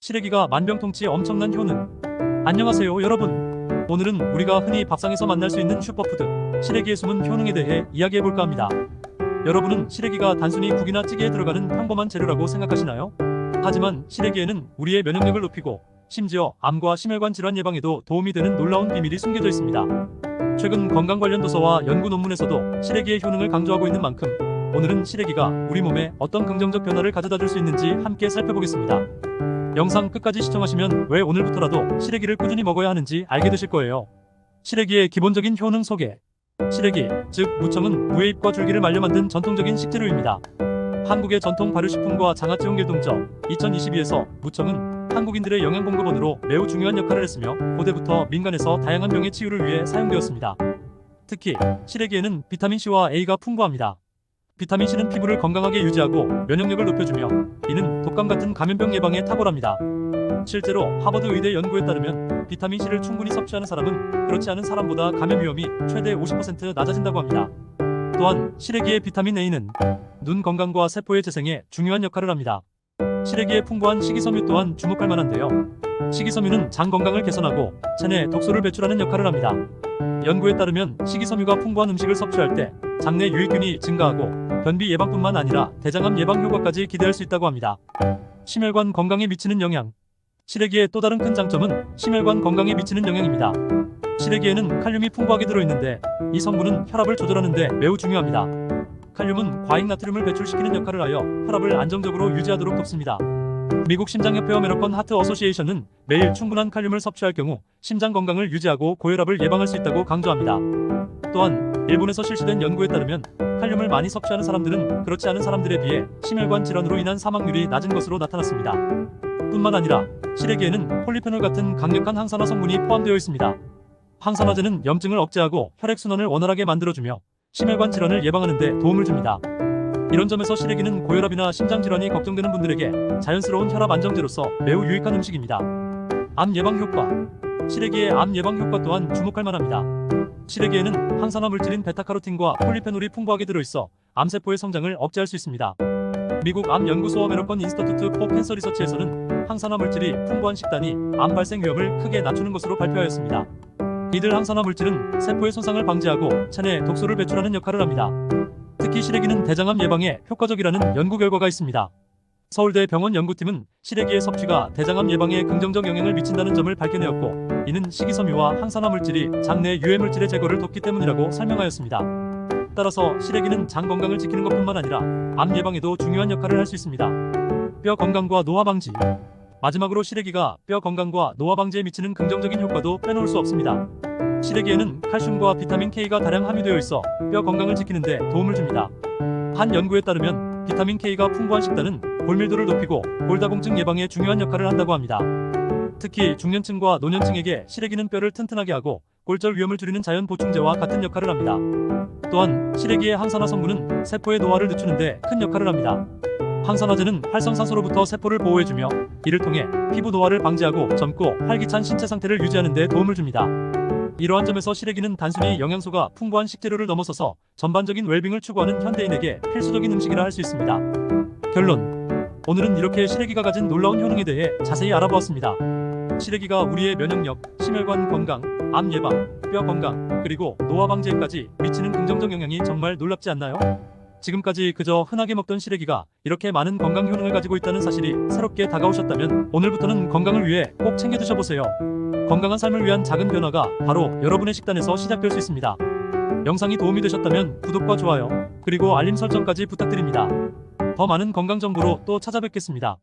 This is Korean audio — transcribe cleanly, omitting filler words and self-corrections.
시래기가 만병통치 엄청난 효능. 안녕하세요 여러분. 오늘은 우리가 흔히 밥상에서 만날 수 있는 슈퍼푸드 시래기의 숨은 효능에 대해 이야기해볼까 합니다. 여러분은 시래기가 단순히 국이나 찌개에 들어가는 평범한 재료라고 생각하시나요? 하지만 시래기에는 우리의 면역력을 높이고 심지어 암과 심혈관 질환 예방에도 도움이 되는 놀라운 비밀이 숨겨져 있습니다. 최근 건강 관련 도서와 연구 논문에서도 시래기의 효능을 강조하고 있는 만큼 오늘은 시래기가 우리 몸에 어떤 긍정적 변화를 가져다 줄 수 있는지 함께 살펴보겠습니다. 영상 끝까지 시청하시면 왜 오늘부터라도 시래기를 꾸준히 먹어야 하는지 알게 되실 거예요. 시래기의 기본적인 효능 소개. 시래기, 즉 무청은 무의 잎과 줄기를 말려 만든 전통적인 식재료입니다. 한국의 전통 발효식품과 장아찌용길동저 2022에서 무청은 한국인들의 영양 공급원으로 매우 중요한 역할을 했으며 고대부터 민간에서 다양한 병의 치유를 위해 사용되었습니다. 특히 시래기에는 비타민C와 A가 풍부합니다. 비타민C는 피부를 건강하게 유지하고 면역력을 높여주며 이는 독감 같은 감염병 예방에 탁월합니다. 실제로 하버드 의대 연구에 따르면 비타민C를 충분히 섭취하는 사람은 그렇지 않은 사람보다 감염 위험이 최대 50% 낮아진다고 합니다. 또한 시래기의 비타민 A는 눈 건강과 세포의 재생에 중요한 역할을 합니다. 시래기의 풍부한 식이섬유 또한 주목할 만한데요. 식이섬유는 장 건강을 개선하고 체내 독소를 배출하는 역할을 합니다. 연구에 따르면 식이섬유가 풍부한 음식을 섭취할 때 장내 유익균이 증가하고 변비 예방뿐만 아니라 대장암 예방 효과까지 기대할 수 있다고 합니다. 심혈관 건강에 미치는 영향. 시래기의 또 다른 큰 장점은 심혈관 건강에 미치는 영향입니다. 시래기에는 칼륨이 풍부하게 들어있는데 이 성분은 혈압을 조절하는 데 매우 중요합니다. 칼륨은 과잉 나트륨을 배출시키는 역할을 하여 혈압을 안정적으로 유지하도록 돕습니다. 미국 심장협회 아메리칸 하트 어소시에이션은 매일 충분한 칼륨을 섭취할 경우 심장 건강을 유지하고 고혈압을 예방할 수 있다고 강조합니다. 또한 일본에서 실시된 연구에 따르면 칼륨을 많이 섭취하는 사람들은 그렇지 않은 사람들에 비해 심혈관 질환으로 인한 사망률이 낮은 것으로 나타났습니다. 뿐만 아니라 시래기에는 폴리페놀 같은 강력한 항산화 성분이 포함되어 있습니다. 항산화제는 염증을 억제하고 혈액순환을 원활하게 만들어주며 심혈관 질환을 예방하는 데 도움을 줍니다. 이런 점에서 시래기는 고혈압이나 심장질환이 걱정되는 분들에게 자연스러운 혈압 안정제로서 매우 유익한 음식입니다. 암 예방 효과. 시래기의 암 예방 효과 또한 주목할 만합니다. 시래기에는 항산화 물질인 베타카로틴과 폴리페놀이 풍부하게 들어있어 암세포의 성장을 억제할 수 있습니다. 미국 암연구소 아메리칸 인스티튜트 포 캔서 리서치에서는 항산화 물질이 풍부한 식단이 암 발생 위험을 크게 낮추는 것으로 발표하였습니다. 이들 항산화 물질은 세포의 손상을 방지하고 체내 독소를 배출하는 역할을 합니다. 특히 시래기는 대장암 예방에 효과적이라는 연구 결과가 있습니다. 서울대 병원 연구팀은 시래기의 섭취가 대장암 예방에 긍정적 영향을 미친다는 점을 밝혀내었고 이는 식이섬유와 항산화 물질이 장내 유해 물질의 제거를 돕기 때문이라고 설명하였습니다. 따라서 시래기는 장 건강을 지키는 것뿐만 아니라 암 예방에도 중요한 역할을 할 수 있습니다. 뼈 건강과 노화 방지. 마지막으로 시래기가 뼈 건강과 노화 방지에 미치는 긍정적인 효과도 빼놓을 수 없습니다. 시래기에는 칼슘과 비타민 K가 다량 함유되어 있어 뼈 건강을 지키는 데 도움을 줍니다. 한 연구에 따르면 비타민 K가 풍부한 식단은 골밀도를 높이고 골다공증 예방에 중요한 역할을 한다고 합니다. 특히 중년층과 노년층에게 시래기는 뼈를 튼튼하게 하고 골절 위험을 줄이는 자연 보충제와 같은 역할을 합니다. 또한 시래기의 항산화 성분은 세포의 노화를 늦추는 데 큰 역할을 합니다. 항산화제는 활성산소로부터 세포를 보호해주며 이를 통해 피부 노화를 방지하고 젊고 활기찬 신체 상태를 유지하는 데 도움을 줍니다. 이러한 점에서 시래기는 단순히 영양소가 풍부한 식재료를 넘어서서 전반적인 웰빙을 추구하는 현대인에게 필수적인 음식이라 할 수 있습니다. 결론. 오늘은 이렇게 시래기가 가진 놀라운 효능에 대해 자세히 알아보았습니다. 시래기가 우리의 면역력, 심혈관 건강, 암 예방, 뼈 건강, 그리고 노화 방지에까지 미치는 긍정적 영향이 정말 놀랍지 않나요? 지금까지 그저 흔하게 먹던 시래기가 이렇게 많은 건강 효능을 가지고 있다는 사실이 새롭게 다가오셨다면 오늘부터는 건강을 위해 꼭 챙겨 드셔보세요. 건강한 삶을 위한 작은 변화가 바로 여러분의 식단에서 시작될 수 있습니다. 영상이 도움이 되셨다면 구독과 좋아요, 그리고 알림 설정까지 부탁드립니다. 더 많은 건강 정보로 또 찾아뵙겠습니다.